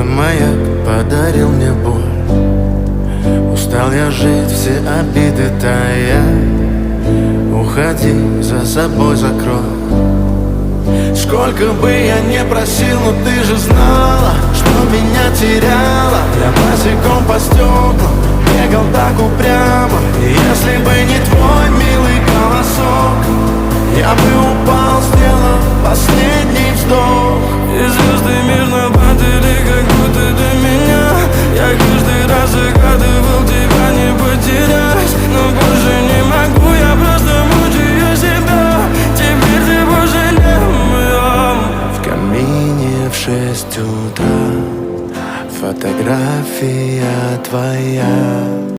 маяк подарил мне боль. Устал я жить, все обиды тая. Уходи, за собой закрой. Сколько бы я не просил, но ты же знала, что меня теряла. Я босиком по стеклам бегал так упрямо. И если бы не твой милый голосок, я бы